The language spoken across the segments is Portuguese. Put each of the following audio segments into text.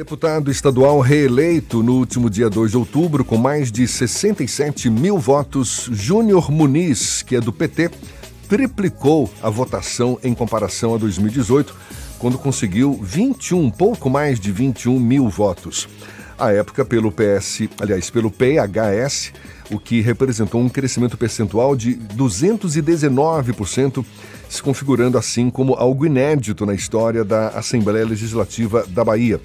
Deputado estadual reeleito no último dia 2 de outubro, com mais de 67 mil votos, Júnior Muniz, que é do PT, triplicou a votação em comparação a 2018, quando conseguiu pouco mais de 21 mil votos. À época, pelo PHS, o que representou um crescimento percentual de 219%, se configurando assim como algo inédito na história da Assembleia Legislativa da Bahia.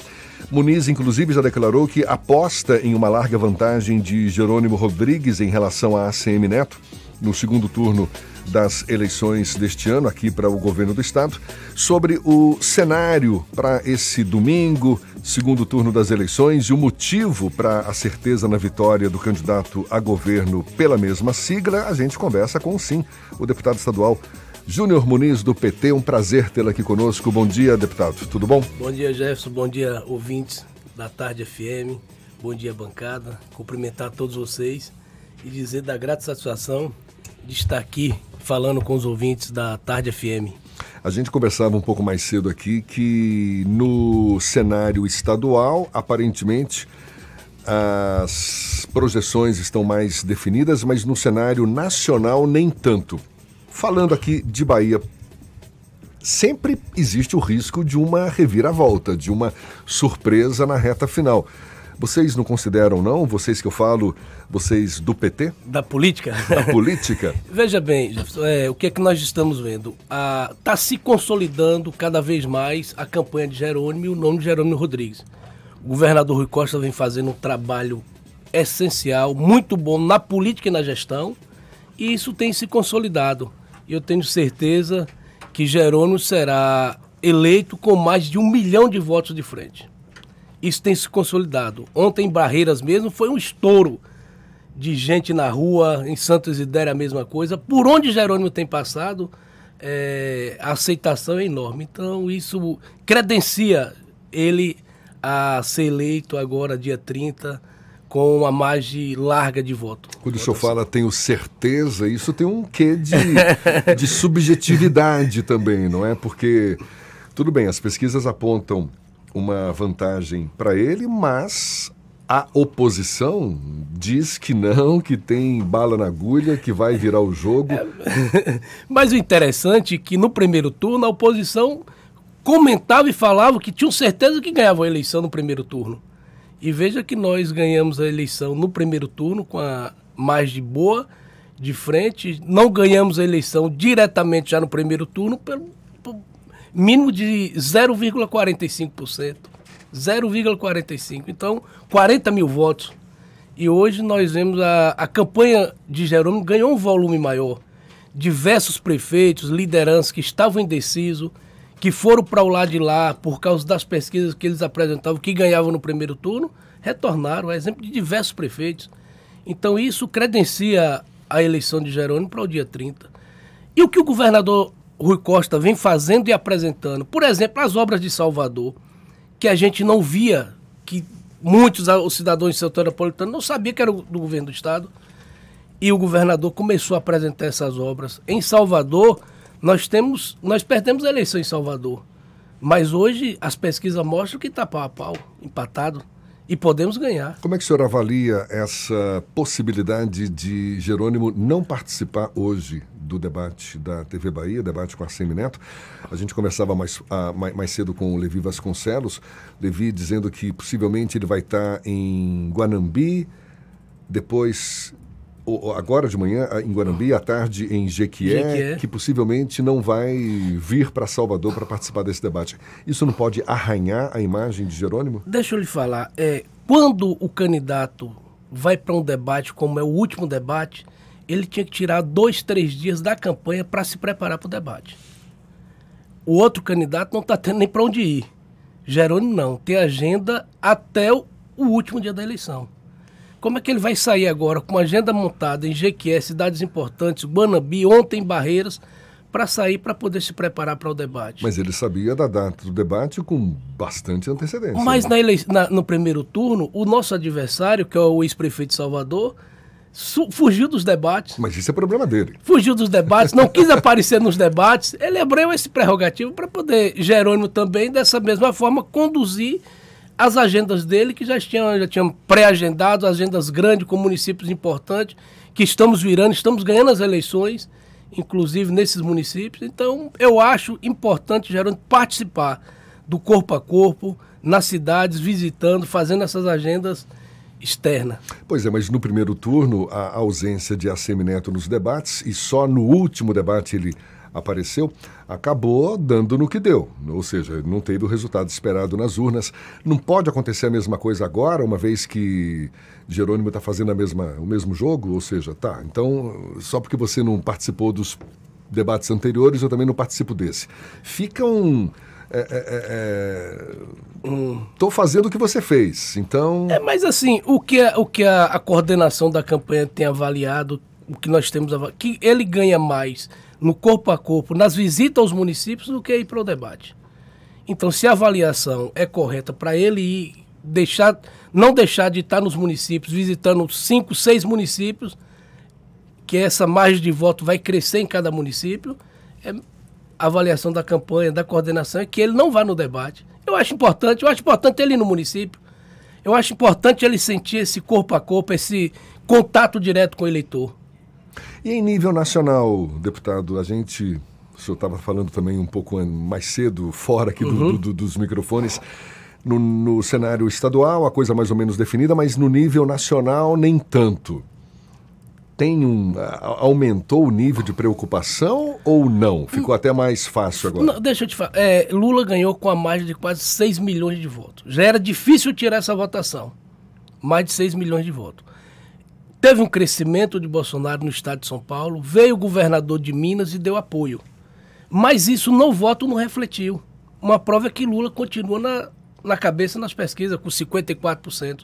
Muniz, inclusive, já declarou que aposta em uma larga vantagem de Jerônimo Rodrigues em relação a ACM Neto no segundo turno das eleições deste ano, aqui para o governo do estado. Sobre o cenário para esse domingo, segundo turno das eleições, e o motivo para a certeza na vitória do candidato a governo pela mesma sigla, a gente conversa com, sim, o deputado estadual Júnior Muniz, do PT. Um prazer tê-lo aqui conosco. Bom dia, deputado. Tudo bom? Bom dia, Jefferson. Bom dia, ouvintes da Tarde FM. Bom dia, bancada. Cumprimentar todos vocês e dizer da grata satisfação de estar aqui falando com os ouvintes da Tarde FM. A gente conversava um pouco mais cedo aqui que no cenário estadual, aparentemente, as projeções estão mais definidas, mas no cenário nacional nem tanto. Falando aqui de Bahia, sempre existe o risco de uma reviravolta, de uma surpresa na reta final. Vocês não consideram, não? Vocês que eu falo, vocês do PT? Da política? Da política? Veja bem, o que é que nós estamos vendo? Está se consolidando cada vez mais a campanha de Jerônimo e o nome de Jerônimo Rodrigues. O governador Rui Costa vem fazendo um trabalho essencial, muito bom na política e na gestão, e isso tem se consolidado. E eu tenho certeza que Jerônimo será eleito com mais de 1 milhão de votos de frente. Isso tem se consolidado. Ontem em Barreiras mesmo foi um estouro de gente na rua, em Santa Isidéria a mesma coisa. Por onde Jerônimo tem passado, a aceitação é enorme. Então isso credencia ele a ser eleito agora, dia 30, com uma margem larga de voto. Quando o senhor fala tenho certeza, isso tem um quê de subjetividade também, não é? Porque, tudo bem, as pesquisas apontam uma vantagem para ele, mas a oposição diz que não, que tem bala na agulha, que vai virar o jogo. Mas o interessante é que no primeiro turno a oposição comentava e falava que tinham certeza que ganhava a eleição no primeiro turno. E veja que nós ganhamos a eleição no primeiro turno com a margem boa de frente. Não ganhamos a eleição diretamente já no primeiro turno pelo mínimo de 0,45%. 0,45%. Então, 40 mil votos. E hoje nós vemos a campanha de Jerônimo ganhou um volume maior. Diversos prefeitos, lideranças que estavam indecisos, que foram para o lado de lá por causa das pesquisas que eles apresentavam, que ganhavam no primeiro turno, retornaram. É exemplo de diversos prefeitos. Então isso credencia a eleição de Jerônimo para o dia 30. E o que o governador Rui Costa vem fazendo e apresentando, por exemplo, as obras de Salvador, que a gente não via, que muitos os cidadãos de setor napolitano não sabiam que era do governo do estado, e o governador começou a apresentar essas obras. Em Salvador, nós perdemos a eleição em Salvador, mas hoje as pesquisas mostram que está pau a pau, empatado, e podemos ganhar. Como é que o senhor avalia essa possibilidade de Jerônimo não participar hoje do debate da TV Bahia, debate com a ACM Neto? A gente conversava mais cedo com o Levi Vasconcelos, Levi dizendo que possivelmente ele vai estar em Guanambi, depois, agora de manhã em Guanambi, à tarde em Jequié, que possivelmente não vai vir para Salvador para participar desse debate. Isso não pode arranhar a imagem de Jerônimo? Deixa eu lhe falar, quando o candidato vai para um debate, como é o último debate, ele tinha que tirar 2, 3 dias da campanha para se preparar para o debate. O outro candidato não está tendo nem para onde ir. Jerônimo não, tem agenda até o último dia da eleição. Como é que ele vai sair agora com uma agenda montada em Jequié, cidades importantes, Guanambi, ontem em Barreiras, para sair, para poder se preparar para o debate? Mas ele sabia da data do debate com bastante antecedência. Mas no primeiro turno, o nosso adversário, que é o ex-prefeito de Salvador, fugiu dos debates. Mas isso é problema dele. Fugiu dos debates, não quis aparecer nos debates. Ele abriu esse prerrogativo para poder, Jerônimo também, dessa mesma forma, conduzir as agendas dele, que já tinham pré-agendado, agendas grandes com municípios importantes, que estamos ganhando as eleições, inclusive nesses municípios. Então, eu acho importante, Gerônimo, participar do corpo a corpo, nas cidades, visitando, fazendo essas agendas externas. Pois é, mas no primeiro turno, a ausência de ACM Neto nos debates, e só no último debate ele apareceu, acabou dando no que deu. Ou seja, não teve o resultado esperado nas urnas. Não pode acontecer a mesma coisa agora, uma vez que Jerônimo está fazendo o mesmo jogo? Ou seja, tá, então, só porque você não participou dos debates anteriores, eu também não participo desse. Fica Estou fazendo o que você fez, então... Mas assim, o que a coordenação da campanha tem avaliado, o que nós temos avaliado, que ele ganha mais no corpo a corpo, nas visitas aos municípios, do que ir para o debate. Então, se a avaliação é correta para ele não deixar de estar nos municípios, visitando 5, 6 municípios, que essa margem de voto vai crescer em cada município, a avaliação da campanha, da coordenação, é que ele não vá no debate. Eu acho importante ele ir no município. Eu acho importante ele sentir esse corpo a corpo, esse contato direto com o eleitor. E em nível nacional, deputado, o senhor estava falando também um pouco mais cedo, fora aqui dos microfones, no cenário estadual, a coisa mais ou menos definida, mas no nível nacional, nem tanto. Aumentou o nível de preocupação ou não? Ficou até mais fácil agora? Não, deixa eu te falar. Lula ganhou com a margem de quase 6 milhões de votos. Já era difícil tirar essa votação. Mais de 6 milhões de votos. Teve um crescimento de Bolsonaro no estado de São Paulo, veio o governador de Minas e deu apoio. Mas isso no voto não refletiu. Uma prova é que Lula continua na cabeça nas pesquisas, com 54%.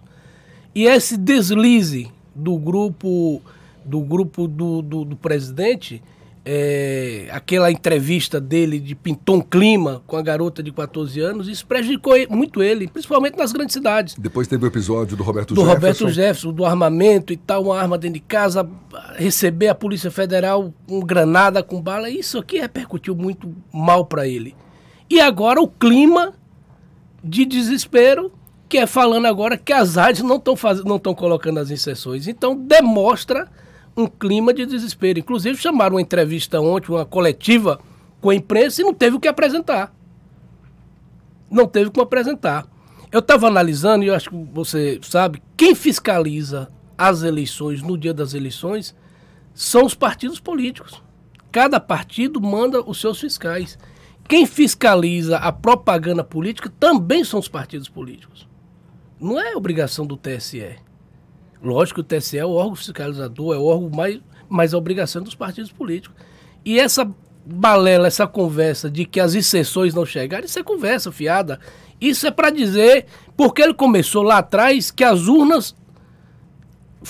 E esse deslize do grupo do presidente, aquela entrevista dele de pintou um clima com a garota de 14 anos, isso prejudicou muito ele, principalmente nas grandes cidades. Depois teve o episódio do Roberto Jefferson, do armamento e tal, uma arma dentro de casa, receber a Polícia Federal com granada, com bala, isso aqui repercutiu muito mal para ele. E agora o clima de desespero, que é falando agora que as rádios não estão colocando as inserções. Então demonstra um clima de desespero. Inclusive chamaram uma entrevista ontem, uma coletiva com a imprensa, e não teve o que apresentar. Não teve como apresentar. Eu estava analisando, e eu acho que você sabe, quem fiscaliza as eleições no dia das eleições são os partidos políticos. Cada partido manda os seus fiscais. Quem fiscaliza a propaganda política também são os partidos políticos. Não é obrigação do TSE. Lógico que o TSE é o órgão fiscalizador, é o órgão mas a obrigação é dos partidos políticos. E essa balela, essa conversa de que as inserções não chegaram, isso é conversa fiada. Isso é para dizer, porque ele começou lá atrás que as urnas,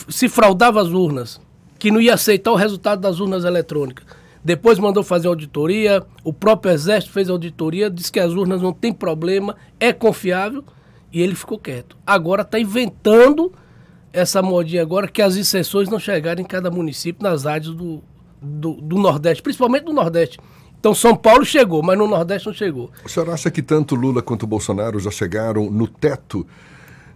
se fraudava as urnas, que não ia aceitar o resultado das urnas eletrônicas. Depois mandou fazer auditoria, o próprio Exército fez auditoria, disse que as urnas não tem problema, é confiável, e ele ficou quieto. Agora está inventando essa modinha agora que as inserções não chegaram em cada município, nas áreas do Nordeste, principalmente do Nordeste. Então São Paulo chegou, mas no Nordeste não chegou. O senhor acha que tanto Lula quanto Bolsonaro já chegaram no teto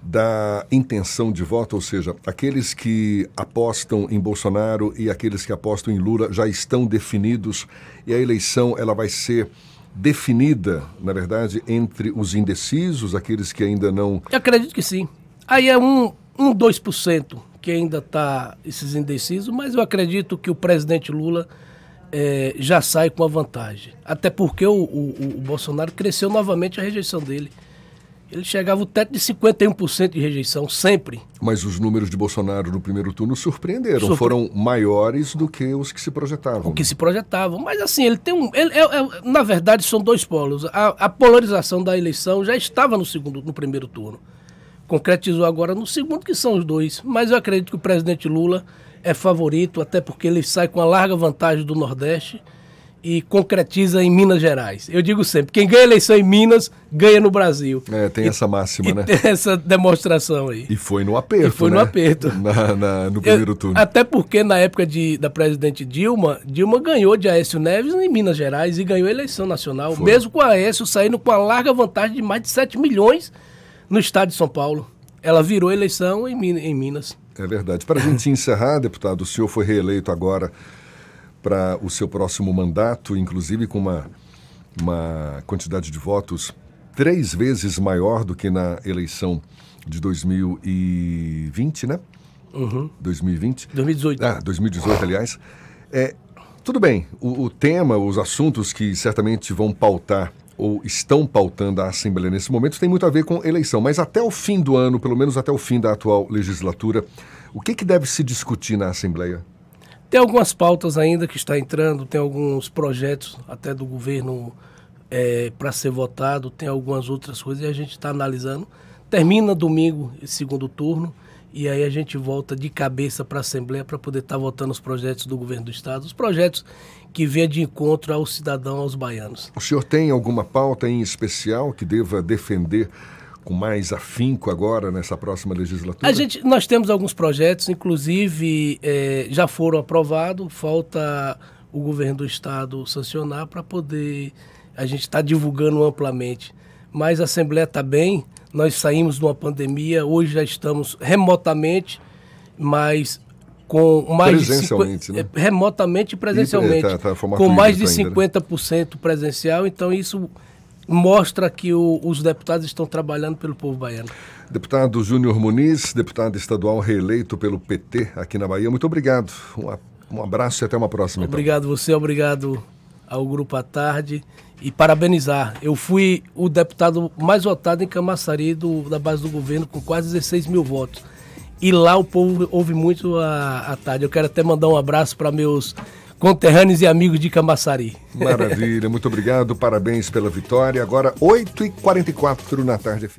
da intenção de voto? Ou seja, aqueles que apostam em Bolsonaro e aqueles que apostam em Lula já estão definidos e a eleição ela vai ser definida, na verdade, entre os indecisos, aqueles que ainda não... Eu acredito que sim. Aí é 2% que ainda está esses indecisos, mas eu acredito que o presidente Lula já sai com a vantagem. Até porque o Bolsonaro cresceu novamente a rejeição dele. Ele chegava ao teto de 51% de rejeição, sempre. Mas os números de Bolsonaro no primeiro turno surpreenderam. Foram maiores do que os que se projetavam. Mas assim, ele tem na verdade, são dois polos. A polarização da eleição já estava no primeiro turno. Concretizou agora no segundo, que são os dois. Mas eu acredito que o presidente Lula é favorito, até porque ele sai com uma larga vantagem do Nordeste e concretiza em Minas Gerais. Eu digo sempre, quem ganha eleição em Minas, ganha no Brasil. Tem essa máxima, né? Tem essa demonstração aí. E foi no aperto, no aperto. No primeiro turno. Até porque na época da presidente Dilma ganhou de Aécio Neves em Minas Gerais e ganhou a eleição nacional. Mesmo com a Aécio saindo com uma larga vantagem de mais de 7 milhões no estado de São Paulo. Ela virou eleição em Minas. É verdade. Para a gente encerrar, deputado, o senhor foi reeleito agora para o seu próximo mandato, inclusive com uma quantidade de votos 3 vezes maior do que na eleição de 2020, né? 2020? 2018. 2018, aliás. Tudo bem, o tema, os assuntos que certamente vão pautar ou estão pautando a Assembleia nesse momento tem muito a ver com eleição, mas até o fim do ano, pelo menos até o fim da atual legislatura, o que deve se discutir na Assembleia? Tem algumas pautas ainda que está entrando, tem alguns projetos até do governo para ser votado, tem algumas outras coisas e a gente está analisando. Termina domingo esse segundo turno e aí a gente volta de cabeça para a Assembleia para poder estar votando os projetos do governo do Estado, os projetos que vêm de encontro ao cidadão, aos baianos. O senhor tem alguma pauta em especial que deva defender com mais afinco agora nessa próxima legislatura? Nós temos alguns projetos, inclusive já foram aprovados, falta o governo do Estado sancionar para poder a gente estar divulgando amplamente. Mas a Assembleia está bem, nós saímos de uma pandemia, hoje já estamos remotamente, mas com mais presencialmente, né? Remotamente e presencialmente, com mais de 50% presencial, então isso mostra que os deputados estão trabalhando pelo povo baiano. Deputado Júnior Muniz, deputado estadual reeleito pelo PT aqui na Bahia, muito obrigado. Um abraço e até uma próxima. Obrigado então. você, obrigado ao Grupo à Tarde e parabenizar. Eu fui o deputado mais votado em Camaçari da base do governo com quase 16 mil votos. E lá o povo ouve muito à tarde. Eu quero até mandar um abraço para meus conterrâneos e amigos de Camaçari. Maravilha, muito obrigado, parabéns pela vitória. Agora 8h44 na tarde, FM.